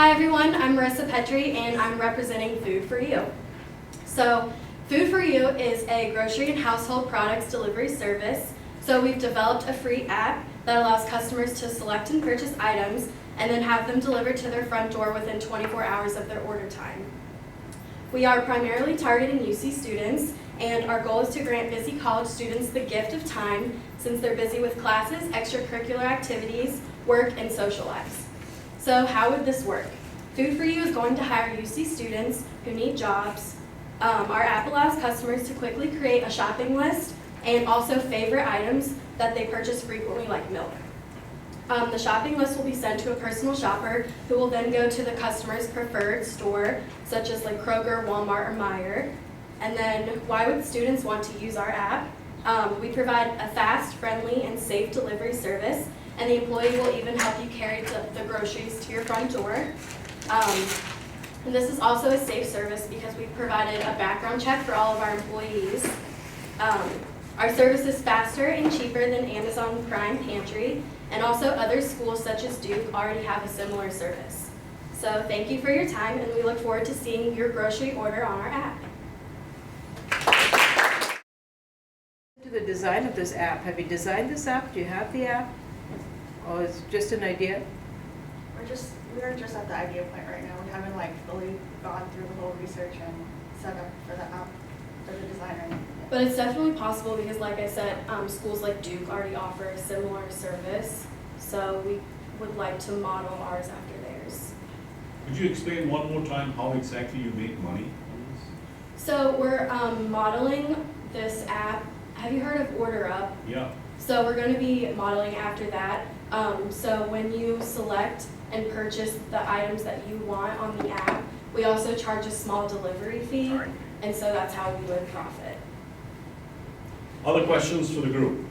Hi everyone, I'm Marissa Petrie and I'm representing Food for You. So Food for You is a grocery and household products delivery service. So we've developed a free app that allows customers to select and purchase items and then have them delivered to their front door within 24 hours of their order time. We are primarily targeting UC students, and our goal is to grant busy college students the gift of time since they're busy with classes, extracurricular activities, work, and social lives. So how would this work? Food for You is going to hire UC students who need jobs. Our app allows customers to quickly create a shopping list and also favorite items that they purchase frequently, like milk. The shopping list will be sent to a personal shopper who will then go to the customer's preferred store, such as like Kroger, Walmart, or Meijer. And then why would students want to use our app? We provide a fast, friendly, and safe delivery service, and the employee will even help you carry the groceries to your front door. And this is also a safe service because we've provided a background check for all of our employees. Our service is faster and cheaper than Amazon Prime Pantry, and also other schools such as Duke already have a similar service. So thank you for your time, and we look forward to seeing your grocery order on our app. To the design of this app, have you designed this app? Do you have the app? Or is it just an idea? We're just at the idea point right now. We haven't fully gone through the whole research and setup for the app, for the design or anything. But it's definitely possible because, like I said, schools like Duke already offer a similar service. So we would like to model ours after theirs. Could you explain one more time how exactly you make money on this? So we're modeling this app. Have you heard of Order Up? Yeah. So we're going to be modeling after that. So when you select and purchase the items that you want on the app, we also charge a small delivery fee, and so that's how we would profit. Other questions for the group?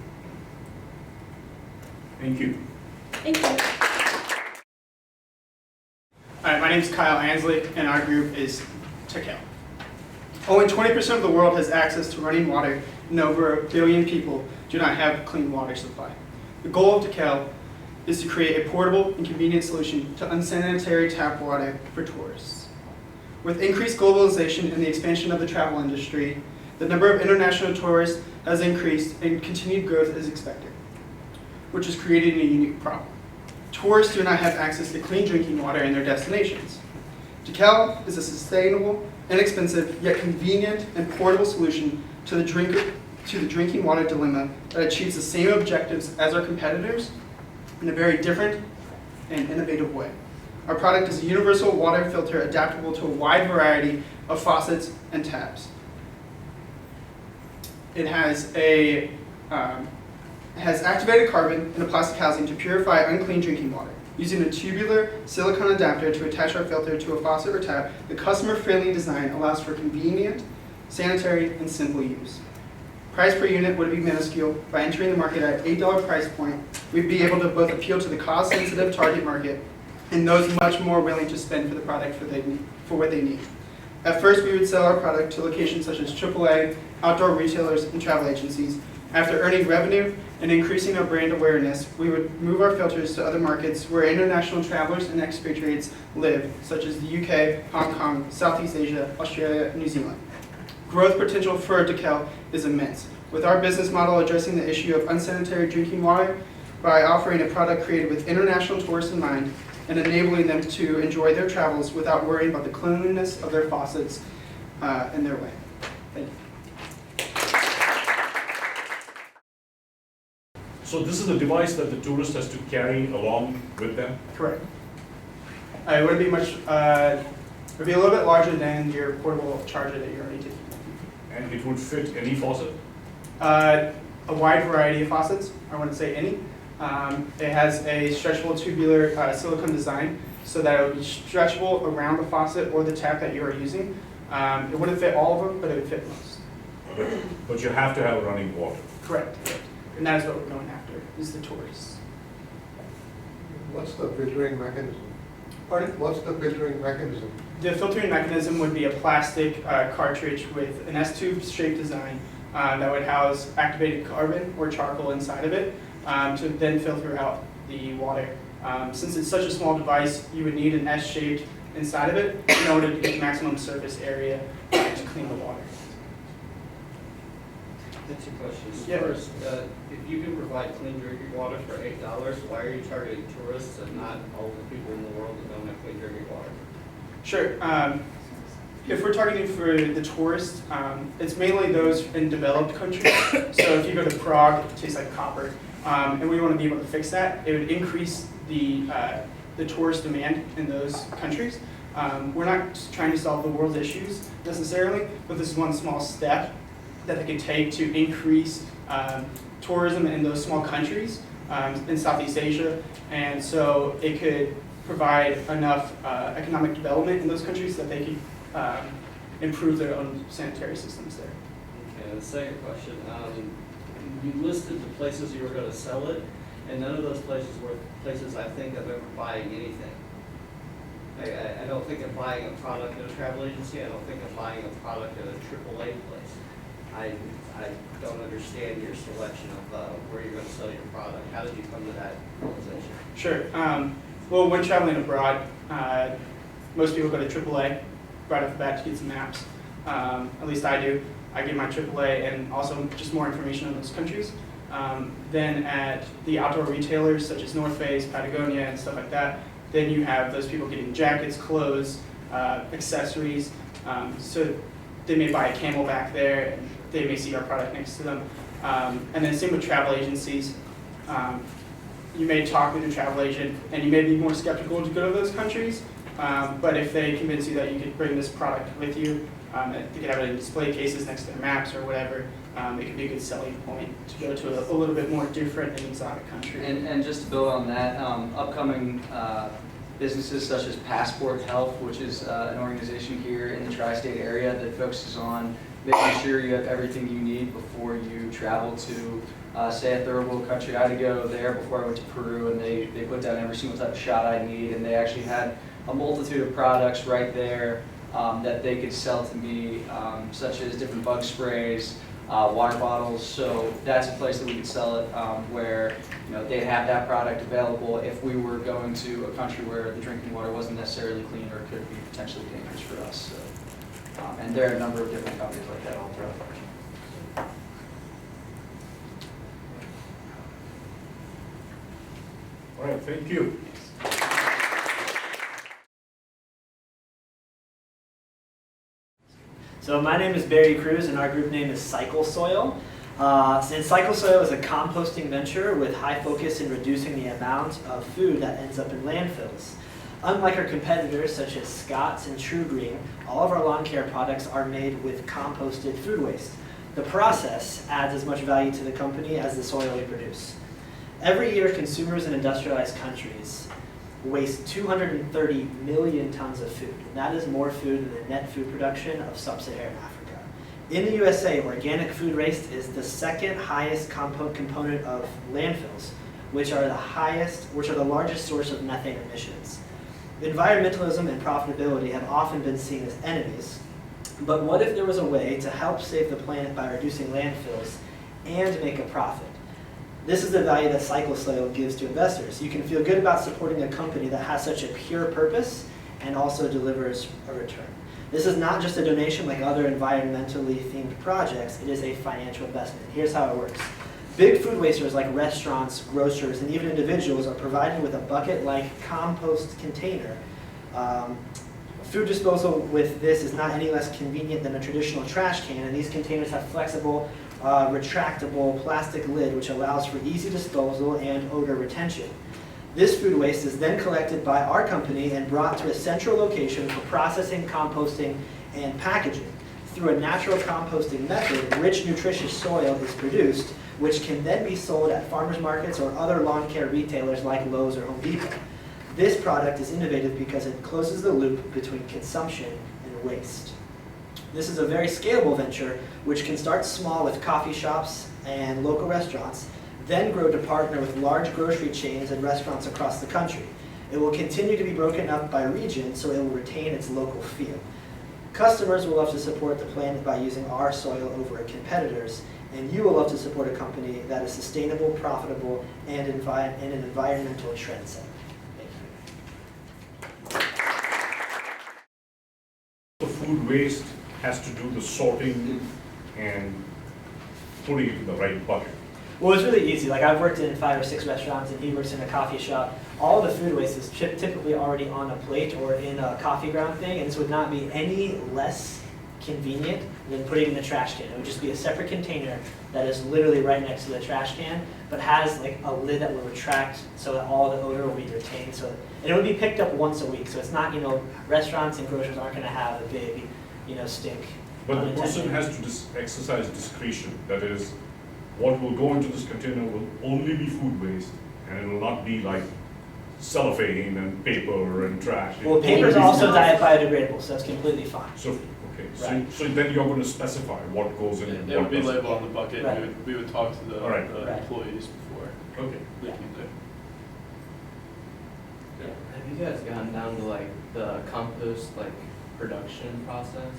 Thank you. Thank you. Hi, my name is Kyle Ansley, and our group is Ta-Kele. Only 20% of the world has access to running water, and over 1 billion people do not have a clean water supply. The goal of Ta-Kele is to create a portable and convenient solution to unsanitary tap water for tourists. With increased globalization and the expansion of the travel industry, the number of international tourists has increased and continued growth is expected, which is creating a unique problem. Tourists do not have access to clean drinking water in their destinations. Ta-Kele is a sustainable, inexpensive, yet convenient and portable solution to the drinking water dilemma that achieves the same objectives as our competitors in a very different and innovative way. Our product is a universal water filter adaptable to a wide variety of faucets and taps. It has activated carbon in a plastic housing to purify unclean drinking water. Using a tubular silicone adapter to attach our filter to a faucet or tap, the customer-friendly design allows for convenient, sanitary, and simple use. Price per unit would be minuscule. By entering the market at $8 price point, we'd be able to both appeal to the cost-sensitive target market and those much more willing to spend for the product for what they need. At first, we would sell our product to locations such as AAA, outdoor retailers, and travel agencies. After earning revenue and increasing our brand awareness, we would move our filters to other markets where international travelers and expatriates live, such as the UK, Hong Kong, Southeast Asia, Australia, and New Zealand. Growth potential for Ta-Kele is immense, with our business model addressing the issue of unsanitary drinking water by offering a product created with international tourists in mind and enabling them to enjoy their travels without worrying about the cleanliness of their faucets and their way. Thank you. So this is a device that the tourist has to carry along with them? Correct. It would be much, it would be a little bit larger than your portable charger that you're already taking. And it would fit any faucet? A wide variety of faucets. I wouldn't say any. It has a stretchable tubular silicone design so that it would be stretchable around the faucet or the tap that you are using. It wouldn't fit all of them, but it would fit most. But you have to have running water. Correct. And that is what we're going after, is the tourists. What's the filtering mechanism? Pardon? What's the filtering mechanism? The filtering mechanism would be a plastic cartridge with an S-tube shaped design that would house activated carbon or charcoal inside of it to then filter out the water Since it's such a small device, you would need an S-shaped inside of it in order to get maximum surface area to clean the water. Two questions. Yeah. First, if you can provide clean drinking water for $8, why are you targeting tourists and not all the people in the world that don't have clean drinking water? Sure. If we're targeting for the tourists, it's mainly those in developed countries. So if you go to Prague, it tastes like copper, and we want to be able to fix that. It would increase the tourist demand in those countries. We're not trying to solve the world's issues necessarily, but this is one small step that they could take to increase tourism in those small countries in Southeast Asia, and so it could provide enough economic development in those countries that they could improve their own sanitary systems there. Okay, and the second question, you listed the places you were going to sell it, and none of those places were places I think of ever buying anything. I don't think of buying a product at a travel agency. I don't think of buying a product at a AAA place. I don't understand your selection of where you're going to sell your product. How did you come to that realization? Sure. Well, when traveling abroad, most people go to AAA right off the bat to get some maps. At least I do. I get my AAA and also just more information on those countries. Then at the outdoor retailers such as North Face, Patagonia, and stuff like that, then you have those people getting jackets, clothes, accessories. So they may buy a Camelback there, and they may see our product next to them. And then same with travel agencies. You may talk with your travel agent, and you may be more skeptical to go to those countries. But if they convince you that you could bring this product with you, they could have it in display cases next to their maps or whatever, it could be a good selling point to go to a little bit more different and exotic country. And just to build on that, upcoming businesses such as Passport Health, which is an organization here in the tri-state area that focuses on making sure you have everything you need before you travel to, say, a third world country. I had to go there before I went to Peru, and they put down every single type of shot I need, and they actually had a multitude of products right there that they could sell to me, such as different bug sprays, water bottles. So that's a place that we could sell it, where they'd have that product available if we were going to a country where the drinking water wasn't necessarily clean or could be potentially dangerous for us. So, and there are a number of different companies like that all throughout the country. All right, thank you. So my name is Barry Cruz, and our group name is Cycle Soil. And Cycle Soil is a composting venture with high focus in reducing the amount of food that ends up in landfills. Unlike our competitors such as Scott's and True Green, all of our lawn care products are made with composted food waste. The process adds as much value to the company as the soil we produce. Every year, consumers in industrialized countries waste 230 million tons of food. And that is more food than the net food production of sub-Saharan Africa. In the USA, organic food waste is the second highest component of landfills, which are the largest source of methane emissions. Environmentalism and profitability have often been seen as enemies, but what if there was a way to help save the planet by reducing landfills and make a profit? This is the value that Cycle Soil gives to investors. You can feel good about supporting a company that has such a pure purpose and also delivers a return. This is not just a donation like other environmentally themed projects, it is a financial investment. Here's how it works. Big food wasters like restaurants, grocers, and even individuals are provided with a bucket-like compost container. Food disposal with this is not any less convenient than a traditional trash can, and these containers have flexible, retractable plastic lid which allows for easy disposal and odor retention. This food waste is then collected by our company and brought to a central location for processing, composting, and packaging. Through a natural composting method, rich, nutritious soil is produced, which can then be sold at farmers markets or other lawn care retailers like Lowe's or Home Depot. This product is innovative because it closes the loop between consumption and waste. This is a very scalable venture, which can start small with coffee shops and local restaurants, then grow to partner with large grocery chains and restaurants across the country. It will continue to be broken up by region, so it will retain its local feel. Customers will love to support the planet by using our soil over a competitor's, and you will love to support a company that is sustainable, profitable, and an environmental trendsetter. food waste has to do the sorting and putting it in the right bucket? Well, it's really easy. Like I've worked in 5 or 6 restaurants, and he works in a coffee shop. All the food waste is typically already on a plate or in a coffee ground thing, and this would not be any less convenient than putting it in the trash can. It would just be a separate container that is literally right next to the trash can, but has like a lid that will retract so that all the odor will be retained. So, and it would be picked up once a week. So it's not, restaurants and grocers aren't going to have a big, stink. But the person unintended. has to exercise discretion. That is, what will go into this container will only be food waste, and it will not be like cellophane and paper and trash. It Well, will paper is only be also food. diet biodegradable, so that's completely fine. So, okay, Right. so then you're going to specify what goes in and It would what be doesn't. labeled on the bucket, Right. we would talk to the All right. the Right. employees before Okay. they Yeah. came there. Have you guys gone down to like the compost production process?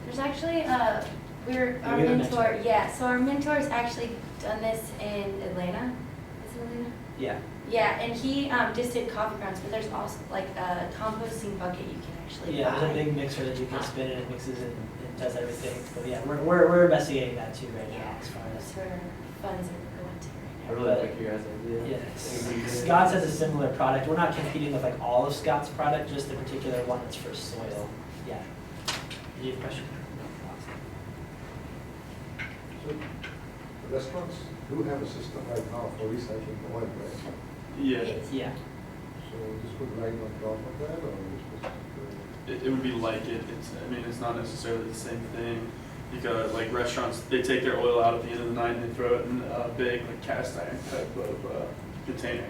There's actually our We have a mentor, so our mentor's actually done this in Atlanta. Is it Atlanta? Yeah. Yeah, and he just did coffee grounds, but there's also like a composting bucket you can actually Yeah, buy. there's a big mixer that you can spin and it mixes and does everything. But yeah, we're investigating that too right now Yeah, as far that's as. where funds are going to I right really like your guys' idea. Yeah, Scott's has a similar product. We're not competing with like all of Scott's product, just the particular one that's for soil. Yeah. You have a question? So the restaurants do have a system right now for recycling oil, right? Yeah, now. Yeah. So this would ride on top of that, or is this? it would be like it, it's not necessarily the same thing, because restaurants, they take their oil out at the end of the night and they throw it in a big cast iron type of container.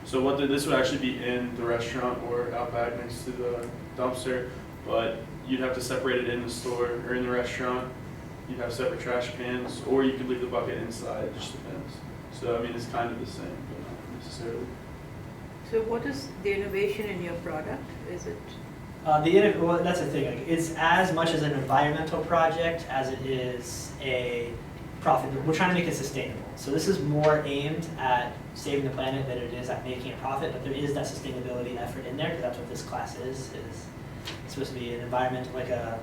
So this would actually be in the restaurant or out back next to the dumpster, but you'd have to separate it in the store or in the restaurant. You'd have separate trash cans, or you could leave the bucket inside, it just depends. So it's kind of the same, but not necessarily. So what is the innovation in your product? Is it? Well, that's the thing. Like, it's as much as an environmental project as it is a profit. We're trying to make it sustainable. So this is more aimed at saving the planet than it is at making a profit. But there is that sustainability effort in there because that's what this class is. It's supposed to be an environmental, like a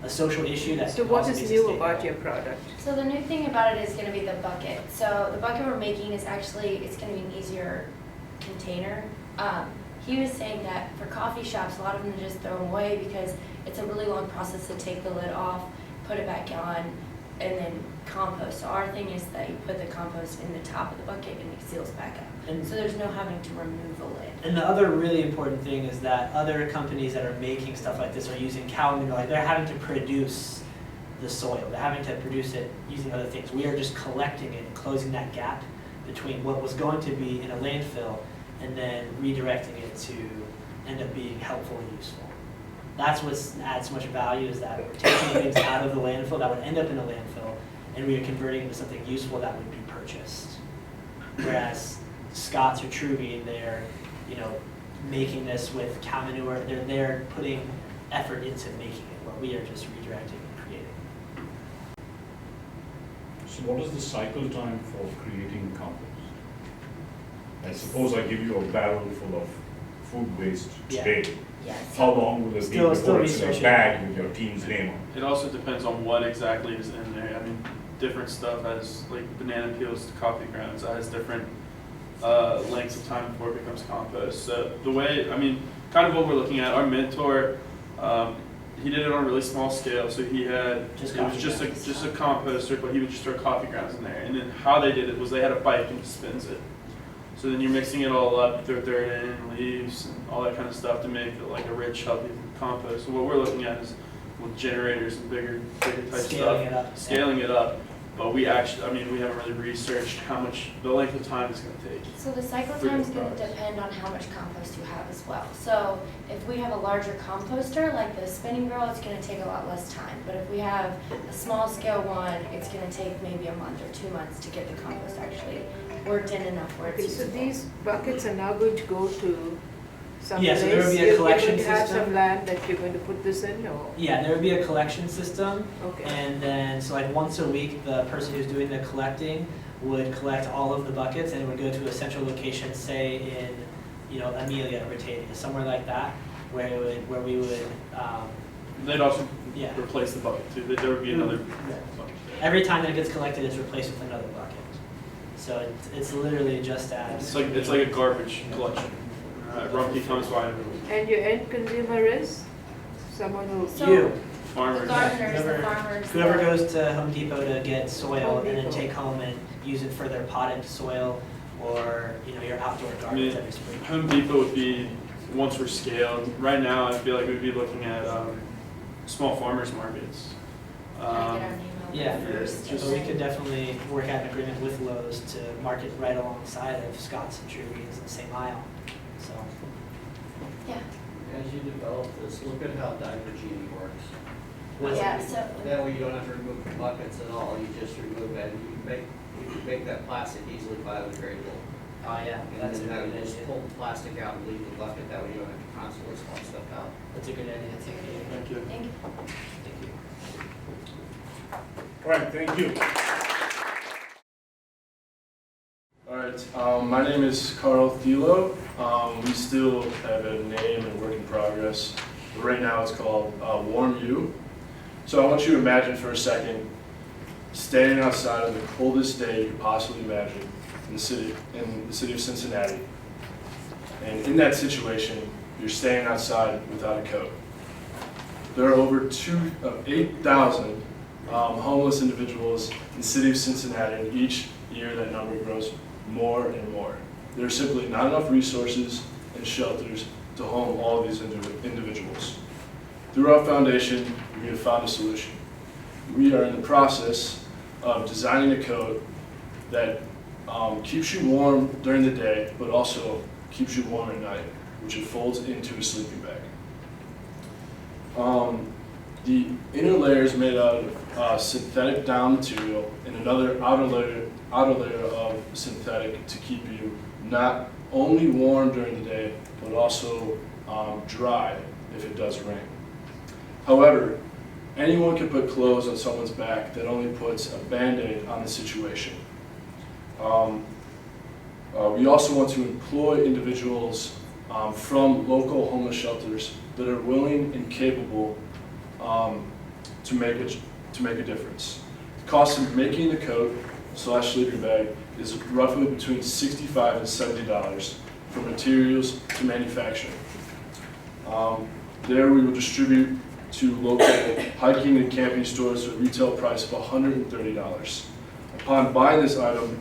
social issue that. So can what also is be new sustainable. about your product? So the new thing about it is going to be the bucket. So the bucket we're making is actually, it's going to be an easier container. He was saying that for coffee shops, a lot of them just throw them away because it's a really long process to take the lid off, put it back on, and then compost. So our thing is that you put the compost in the top of the bucket and it seals back up. And- So there's no having to remove the lid. And the other really important thing is that other companies that are making stuff like this are using cow manure. Like they're having to produce the soil. They're having to produce it using other things. We are just collecting it and closing that gap between what was going to be in a landfill and then redirecting it to end up being helpful and useful. That's what adds so much value, is that we're taking things out of the landfill that would end up in a landfill, and we are converting it into something useful that would be purchased. Whereas Scott's or Truby, they're making this with cow manure. They're putting effort into making it, while we are just redirecting and creating. So what is the cycle time for creating compost? I suppose I give you a barrel full of food waste Yeah. today. Yes. How long will it be Still before it's in a researching. bag with your team's name on it? It also depends on what exactly is in there. Different stuff has, banana peels to coffee grounds, that has different lengths of time before it becomes compost. So the way, kind of what we're looking at, our mentor, he did it on a really small scale. So he had, it was just a composter, but he would just throw coffee grounds in there. And then how they did it was they had a bike and spins it. So then you're mixing it all up, you throw dirt in, leaves, and all that kind of stuff to make it like a rich, healthy compost. So what we're looking at is with generators and bigger type Scaling stuff, it up. scaling it up. But we actually, we haven't really researched how much, the length of time it's going to take. So the cycle For time is the going to products. depend on how much compost you have as well. So if we have a larger composter, like the spinning barrel, it's going to take a lot less time. But if we have a small scale one, it's going to take maybe a month or 2 months to get the compost actually worked in enough where it's Okay, so usable. these buckets are now going to go to some Yeah, place? so there will be a You're collection going to have system. some land that you're going to put this in, or? Yeah, there would be a collection system. Okay. And then, so once a week, the person who's doing the collecting would collect all of the buckets and it would go to a central location, say in, Amelia or Batavia, somewhere like that, where we would they'd also Yeah. replace the bucket too. There would be another Yeah. bucket. Every time that it gets collected, it's replaced with another bucket. So it's literally just as. It's like a garbage collection. Rumpke comes by and And your end consumer is someone who? So- You. The farmers. gardeners, the Whoever- farmers. Whoever the- goes to Home Depot to get soil Home and then Depot. take home and use it for their potted soil or, your outdoor gardens every spring. Home Depot would be, once we're scaled, right now I feel like we'd be looking at small farmers markets. Gotta get our name out Yeah, there first. just- so we could definitely work out an agreement with Lowe's to market right alongside of Scott's and Truby's in the same aisle, so. Yeah, As you develop this, look at how Divergenie works. yeah, so. That way you don't have to remove the buckets at all, you just remove it, and you can make that plastic easily biodegradable. Oh, yeah, And that's a then that good would just idea. pull the plastic out and leave the bucket, that way you don't have to constantly swap stuff out. That's a good idea. That's a good idea. Thank you. Thank you. Thank you. All right, thank you. All right, my name is Carl Thilo. We still have a name and work in progress. But right now it's called Warm You. So I want you to imagine for a second standing outside on the coldest day you could possibly imagine in the city of Cincinnati. And in that situation, you're standing outside without a coat. There are over 8,000 homeless individuals in the city of Cincinnati, and each year that number grows more and more. There are simply not enough resources and shelters to home all of these individuals. Through our foundation, we have found a solution. We are in the process of designing a coat that keeps you warm during the day, but also keeps you warm at night, which it folds into a sleeping bag. The inner layer is made out of synthetic down material and another outer layer of synthetic to keep you not only warm during the day, but also dry if it does rain. However, anyone can put clothes on someone's back that only puts a Band-Aid on the situation. We also want to employ individuals from local homeless shelters that are willing and capable to make a difference. The cost of making the coat / sleeping bag is roughly between $65 and $70 from materials to manufacturing. There we will distribute to local hiking and camping stores at a retail price of $130. Upon buying this item,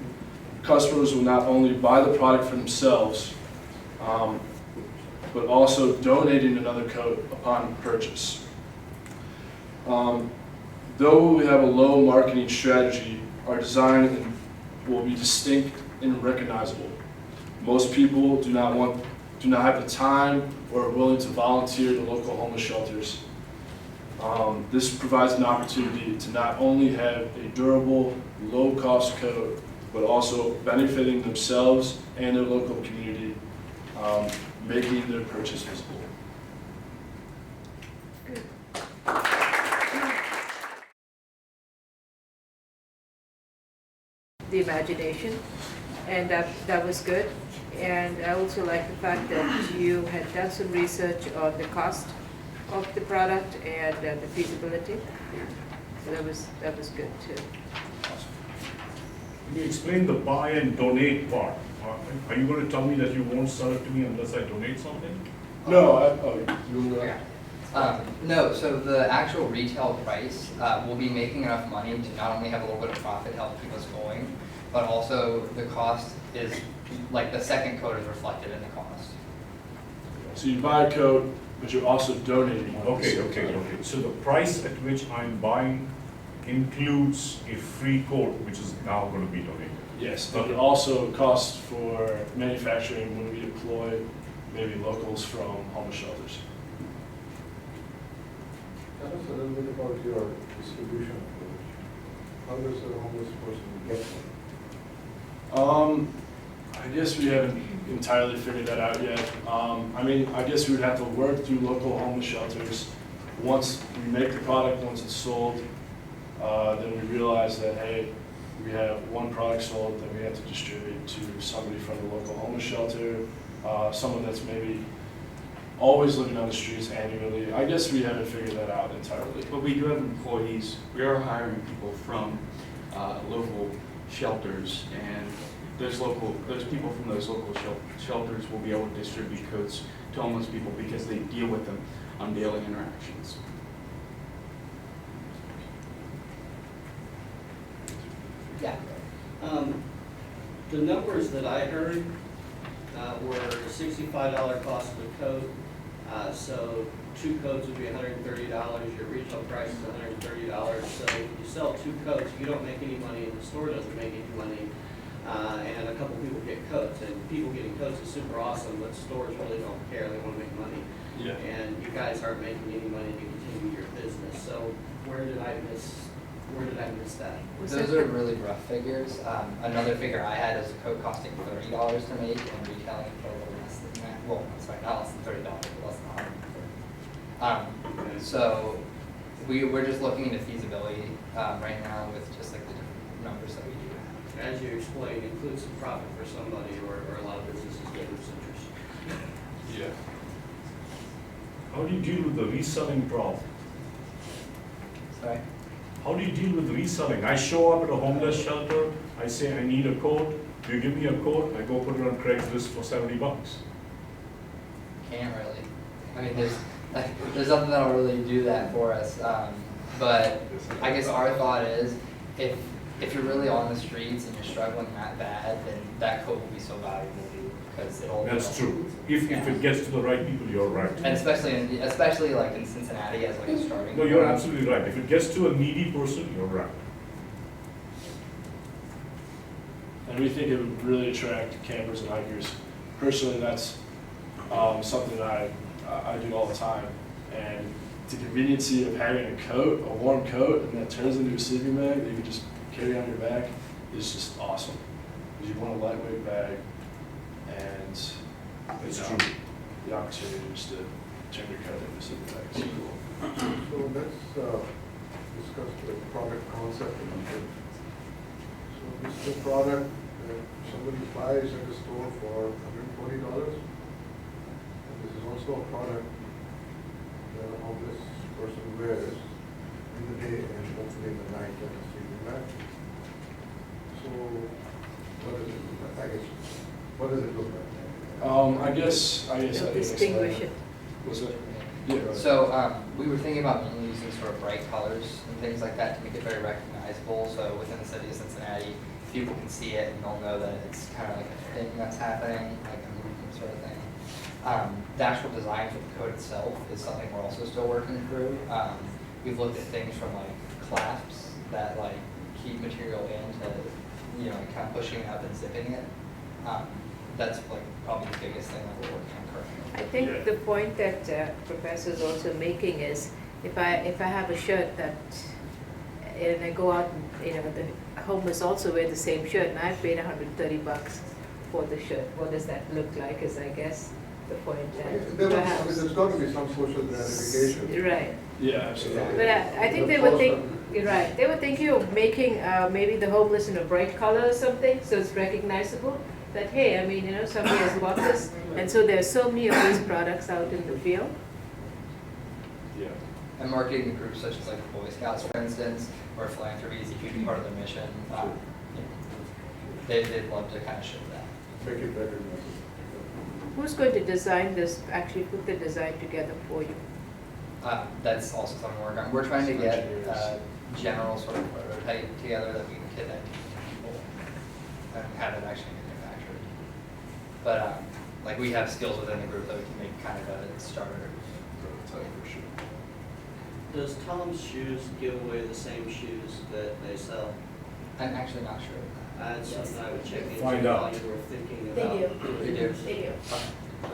customers will not only buy the product for themselves, but also donating another coat upon purchase. Though we have a low marketing strategy, our design will be distinct and recognizable. Most people do not have the time or are willing to volunteer to local homeless shelters. This provides an opportunity to not only have a durable, low-cost coat, but also benefiting themselves and their local community, making their purchase visible. The imagination, and that was good. And I also like the fact that you had done some research on the cost of the product and the feasibility. So that was good too. Can you explain the buy and donate part? Are you going to tell me that you won't sell it to me unless I donate something? No, No, so the actual retail price, we'll be making enough money to not only have a little bit of profit, help keep us going, but also the cost is, like the second coat is reflected in the cost. So you buy a coat, but you're also donating one. Okay. So the price at which I'm buying includes a free coat, which is now going to be donated. Yes, but it also costs for manufacturing when we employ maybe locals from homeless shelters. Tell us a little bit about your distribution approach. How does a homeless person get one? I guess we haven't entirely figured that out yet. I guess we would have to work through local homeless shelters. Once we make the product, once it's sold, then we realize that, hey, we have one product sold that we have to distribute to somebody from the local homeless shelter, someone that's maybe always looking on the streets annually. I guess we haven't figured that out entirely. But we do have employees, we are hiring people from local shelters, and those people from those local shelters will be able to distribute coats to homeless people because they deal with them on daily interactions. Yeah. The numbers that I heard were $65 cost of a coat. So 2 coats would be $130. Your retail price is $130. So if you sell 2 coats, you don't make any money, and the store doesn't make any money. And a couple people get coats, and people getting coats is super awesome, but stores really don't care. They want to make money. Yeah. And you guys aren't making any money to continue your business. So where did I miss that? Those are really rough figures. Another figure I had is a coat costing $30 to make and retailing for a little less than that. Well, sorry, not less than $30, but less than $130. So we're just looking into feasibility right now with just like the different numbers that we do have. As you explained, include some profit for somebody, or a lot of businesses get loose interest. Yeah. How do you deal with the reselling problem? Sorry? How do you deal with reselling? I show up at a homeless shelter, I say I need a coat, you give me a coat, I go put it on Craigslist for $70. Can't really. I mean, there's nothing that'll really do that for us. But I guess our thought is, if you're really on the streets and you're struggling that bad, then that coat will be so valuable to you because it'll. That's true. If it gets to the right people, you're right. And especially like in Cincinnati as like a starting. No, you're absolutely right. If it gets to a needy person, you're right. And we think it would really attract campers and hikers. Personally, that's something I do all the time. And the conveniency of having a coat, a warm coat, and that turns into a sleeping bag that you can just carry on your back is just awesome. Because you want a lightweight bag, and It's you know, true. the opportunity just to turn your coat into a sleeping bag is cool. So let's discuss the product concept a little bit. So this is a product that somebody buys at the store for $140. And this is also a product that a homeless person wears in the day and hopefully in the night when he's sleeping back. So what does it look like? I guess, what does it look like? I guess I didn't Distinguish it. What's that? Yeah. So we were thinking about mainly using sort of bright colors and things like that to make it very recognizable. So within the city of Cincinnati, people can see it and they'll know that it's kind of like a thing that's happening, like a movement sort of thing. The actual design for the coat itself is something we're also still working through. We've looked at things from like clasps that like keep material in to, you know, kind of pushing it up and zipping it. That's like probably the biggest thing that we're working on currently. I think the point that Professor is also making is, if I have a shirt that, and I go out, and, you know, the homeless also wear the same shirt, and I've paid $130 for the shirt. What does that look like? Is I guess the point that perhaps. There's got to be some social gratification. Right. Yeah, absolutely. But I think they would think, you're right, they were thinking of making maybe the homeless in a bright color or something, so it's recognizable. That, hey, I mean, you know, somebody has bought this, and so there's so many of these products out in the field. Yeah. And marketing groups such as like the Boy Scouts, for instance, or philanthropy is a huge part of their mission. You know, they'd love to kind of show that. Make it recognizable. Who's going to design this, actually put the design together for you? That's also something we're working on. We're trying to get a general sort of prototype together that we can kit that to people and have it actually manufactured. But like we have skills within the group that we can make kind of a starter prototype for sure. Does Tom's Shoes give away the same shoes that they sell? I'm actually not sure. That's something I would check into Find while out. you were thinking They about. do. They do. They do.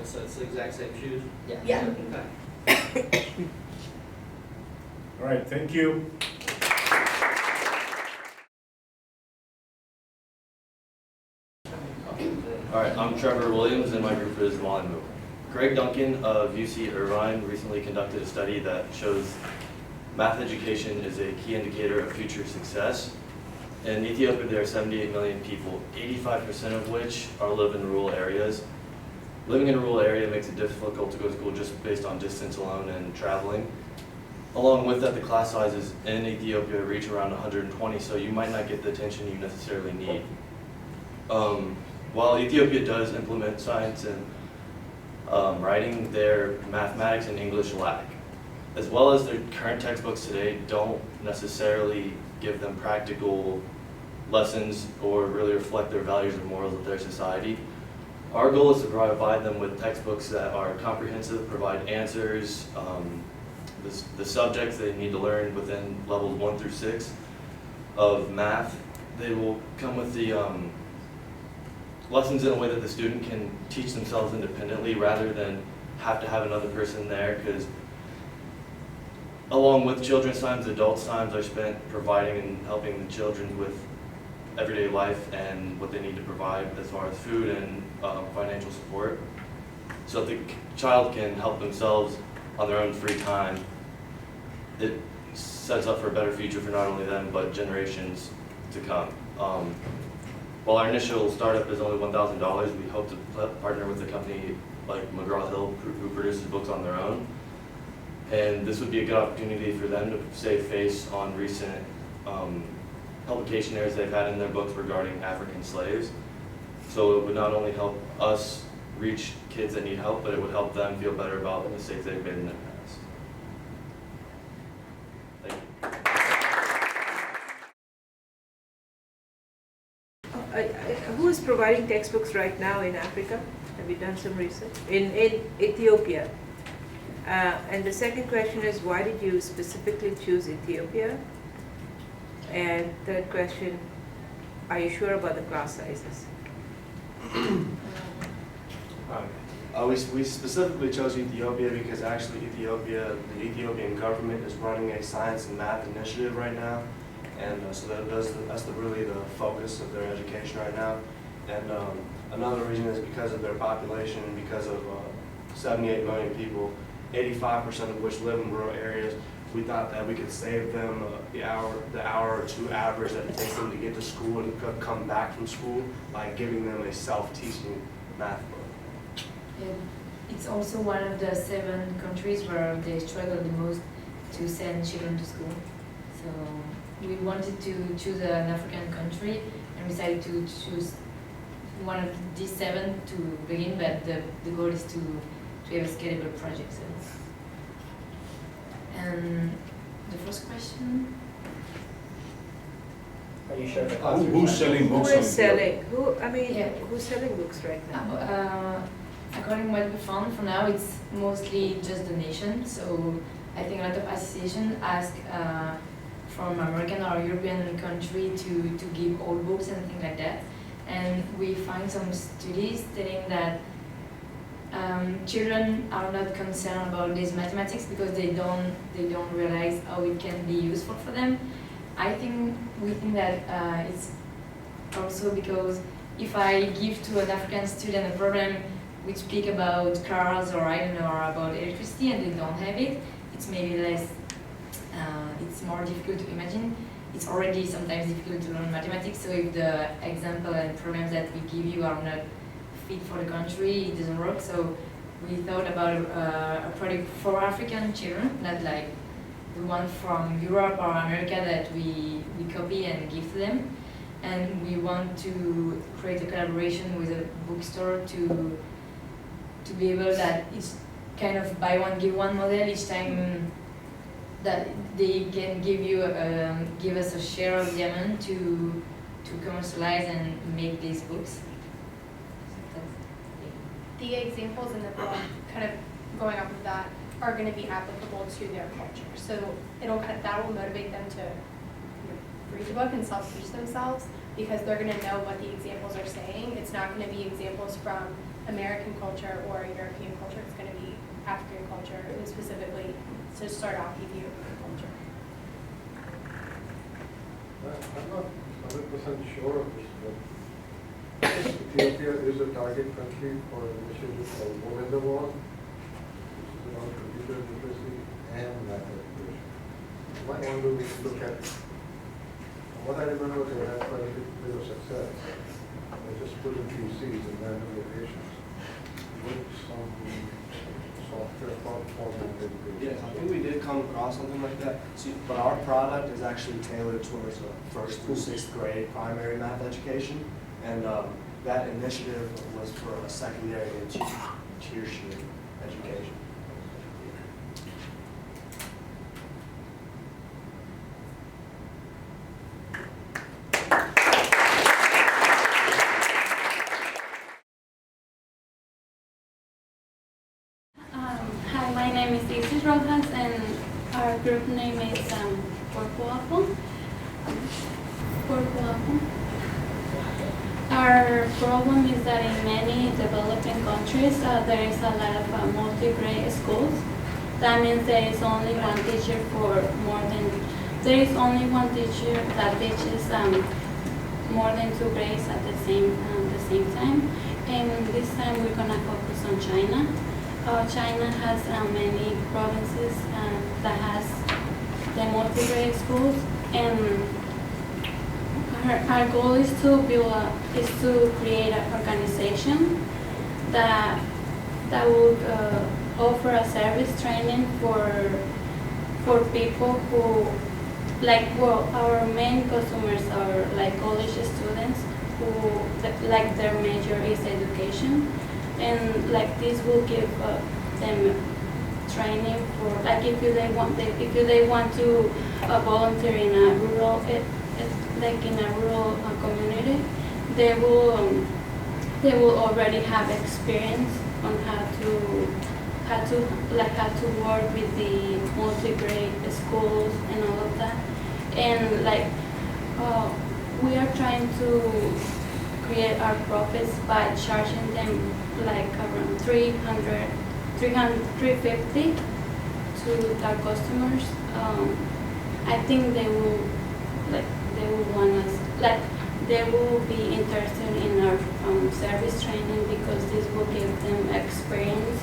So it's the exact same shoes? Yeah. Yeah. Okay. All right, thank you. All right, I'm Trevor Williams, and my group is Lawn Move. Greg Duncan of UC Irvine recently conducted a study that shows math education is a key indicator of future success. In Ethiopia, there are 78 million people, 85% of which live in rural areas. Living in a rural area makes it difficult to go to school just based on distance alone and traveling. Along with that, the class sizes in Ethiopia reach around 120, so you might not get the attention you necessarily need. While Ethiopia does implement science and writing, their mathematics and English lack, as well as their current textbooks today don't necessarily give them practical lessons or really reflect their values or morals of their society. Our goal is to provide them with textbooks that are comprehensive, provide answers, the subjects they need to learn within levels 1 through 6 of math. They will come with the lessons in a way that the student can teach themselves independently rather than have to have another person there, because along with children's times, adults' times are spent providing and helping the children with everyday life and what they need to provide as far as food and financial support. So if the child can help themselves on their own free time, it sets up for a better future for not only them, but generations to come. While our initial startup is only $1,000, we hope to partner with a company like McGraw-Hill who produces books on their own. And this would be a good opportunity for them to save face on recent publication errors they've had in their books regarding African slaves. So it would not only help us reach kids that need help, but it would help them feel better about the mistakes they've made in their past. Who is providing textbooks right now in Africa? Have you done some research? In Ethiopia. And the second question is, why did you specifically choose Ethiopia? And third question, are you sure about the class sizes? We specifically chose Ethiopia because actually the Ethiopian government is running a science and math initiative right now. And so that's really the focus of their education right now. And another reason is because of their population, because of 78 million people, 85% of which live in rural areas. We thought that we could save them the hour or two average that it takes them to get to school and come back from school by giving them a self-teaching math book. It's also one of the 7 countries where they struggle the most to send children to school. So we wanted to choose an African country and decided to choose one of these 7 to begin, but the goal is to have a scalable project. So. And the first question? Are you sure? Who's selling books? Who is selling? Who's selling books right now? According to what we found, for now it's mostly just donation. So I think a lot of associations ask from American or European country to give old books and things like that. And we find some studies telling that children are not concerned about this mathematics because they don't realize how it can be useful for them. We think that it's also because if I give to an African student a problem which speak about cars or I don't know, or about electricity and they don't have it, it's maybe less. It's more difficult to imagine. It's already sometimes difficult to learn mathematics. So if the example and problems that we give you are not fit for the country, it doesn't work. So we thought about a product for African children, not like the one from Europe or America that we copy and give to them. And we want to create a collaboration with a bookstore to be able that it's kind of buy one, give one model each time that they can give us a share of the amount to commercialize and make these books. The examples in the book, kind of going off of that, are going to be applicable to their culture. So that will motivate them to read the book and self-teach themselves because they're going to know what the examples are saying. It's not going to be examples from American culture or European culture. It's going to be African culture, and specifically to start off Ethiopian culture. I'm not 100% sure of this, but Ethiopia is a target country for an initiative called Women the Wall, which is about computer literacy and math education. You might want to look at it. From what I remember, they had quite a bit of success. They just put in few seeds in random locations. with some software platform and then Yes, I think we did come across something like that. See, but our product is actually tailored towards a first through sixth grade primary math education, and that initiative was for a secondary and tertiary education. Hi, my name is Isis Rojas, and our group name is Purple Apple. Purple Apple. Our problem is that in many developing countries, there is a lot of multi-grade schools. That means there is only one teacher there is only one teacher that teaches more than 2 grades at the same time. And this time we're gonna focus on China. China has many provinces that has the multi-grade schools, and our goal is to create an organization that would offer a service training for people who, our main customers are like college students who their major is education, and this will give them training for if they want to volunteer in a rural community, they will already have experience on how to work with the multi-grade schools and all of that. And we are trying to create our profits by charging them around $350 to our customers. I think they will want us, they will be interested in our service training, because this will give them experience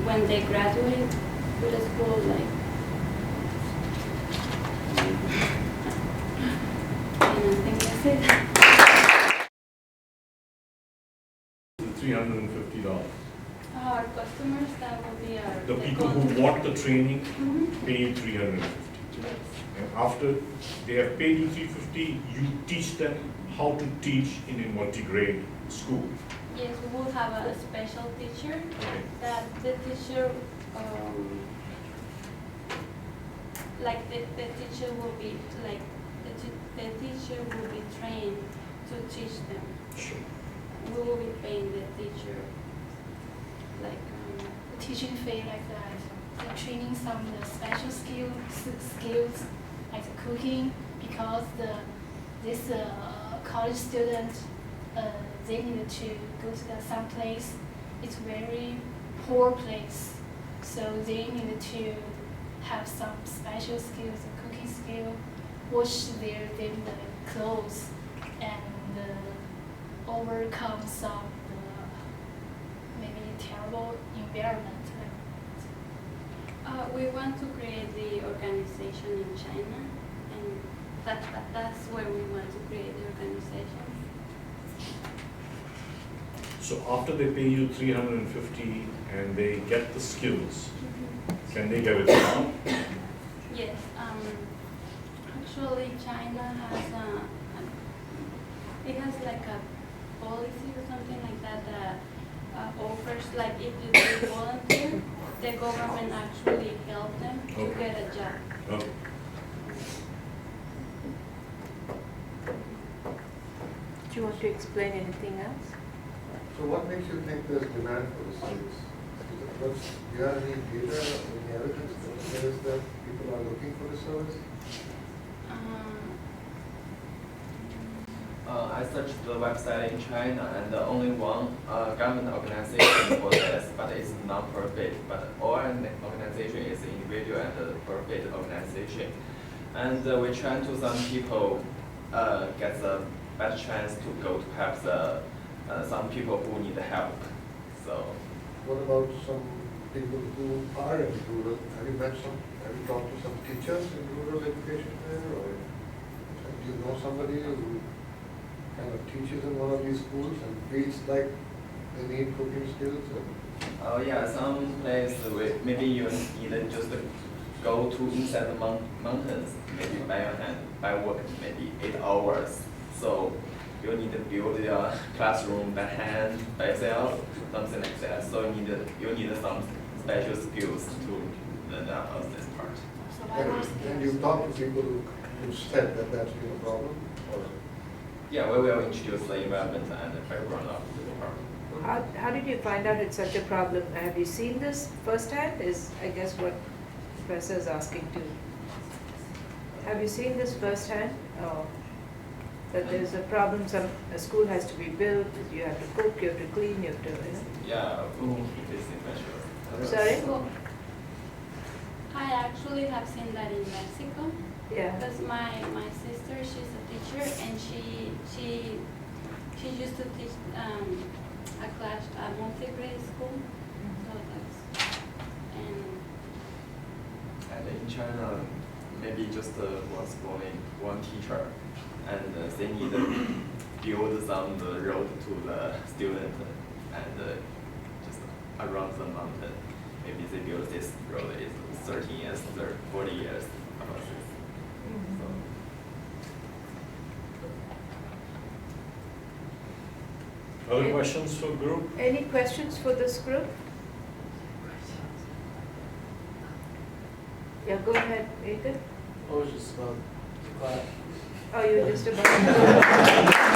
when they graduate with the school. And I think that's it. $350. Our customers, that will be our... The people who want the training Mhm. pay you $350. And after they have paid you $350, you teach them how to teach in a multi-grade school. Yes, we will have a special teacher. Okay. That the teacher, the teacher will be the teacher will be trained to teach them. Sure. We will be paying the teacher teaching fee like that, training some of the special skills like the cooking, because this college student they need to go to some place. It's very poor place, so they need to have some special skills, a cooking skill, wash their clothes, and overcome some maybe terrible environment. we want to create the organization in China, and that's where we want to create the organization. So after they pay you $350 and they get the skills, can they get it now? Yes, actually China has it has a policy or something like that that offers, if you do volunteer, the government actually help them to get a job. Okay. Do you want to explain anything else? So what makes you think there's demand for the service? Do you have any data, any evidence that says that people are looking for the service? I searched the website in China, and only one government organization for this, but it's non-profit. But all organization is individual and profit organization. And we try to some people get the better chance to go to help some people who need help. So. What about some people who are in rural? Have you talked to some teachers in rural education there, or do you know somebody who kind of teaches in one of these schools and feels like they need cooking skills and Oh yeah, some place maybe you need just go to inside the mountains, maybe by your hand, by work maybe 8 hours. So you need to build your classroom by hand, by yourself, something like that. So you need some special skills to learn about this part. and you talk to people who said that that's been a problem, or? Yeah, we will introduce the environment and the background of the department. How did you find out it's such a problem? Have you seen this firsthand is, I guess, what the professor is asking too. Have you seen this firsthand? That there's a problem, a school has to be built, you have to cook, you have to clean, you have to, Yeah, this measure. Sorry? So, I actually have seen that in Mexico. Yeah. Because my sister, she's a teacher, and she used to teach a class at multi-grade school. So that's And in China, maybe just one school in one teacher, and they need to build some road to the student, and just around the mountain. Maybe they build this road is 30 years, 40 years process. Other questions for group? Any questions for this group? Yeah, go ahead, Ethan. I was just about to clap. Oh, you were just about to.